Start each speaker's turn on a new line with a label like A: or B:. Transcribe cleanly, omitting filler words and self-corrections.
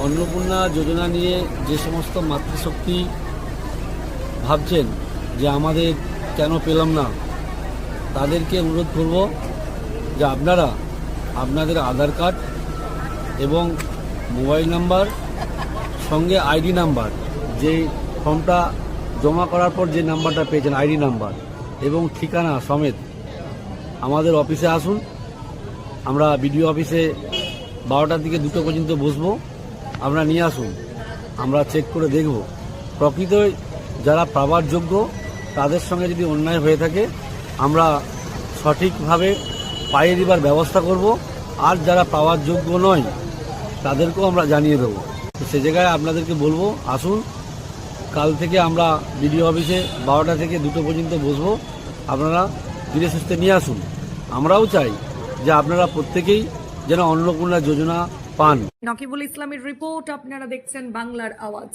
A: অন্নপূর্ণা যোজনা নিয়ে যে সমস্ত মাতৃশক্তি ভাবছেন যে আমাদের কেন পেলাম না, তাদেরকে অনুরোধ করব যে আপনারা আপনাদের আধার কার্ড এবং মোবাইল নাম্বার সঙ্গে আইডি নাম্বার, যে ফর্মটা জমা করার পর যে নাম্বারটা পেয়েছেন আইডি নাম্বার এবং ঠিকানা সমেত আমাদের অফিসে আসুন। আমরা বিডিও অফিসে 12টার দিকে 2টো পর্যন্ত বসবো। আপনারা নিয়ে আসুন, আমরা চেক করে দেখব প্রকৃত যারা পাওয়ার যোগ্য তাদের সঙ্গে যদি অন্যায় হয়ে থাকে আমরা সঠিকভাবে পাইয়ে দেবার ব্যবস্থা করব, আর যারা পাওয়ার যোগ্য নয় তাদেরকেও আমরা জানিয়ে দেবো। তো সে জায়গায় আপনাদেরকে বলবো আসুন, কাল থেকে আমরা বিডিও অফিসে 12টা থেকে 2টো পর্যন্ত বসবো। আপনারা ধীরে সুস্থে নিয়ে আসুন। আমরাও চাই যে আপনারা প্রত্যেকেই যেন অন্নপূর্ণা যোজনা পান।
B: নকিবুল ইসলামের রিপোর্ট, আপনারা দেখছেন বাংলার আওয়াজ।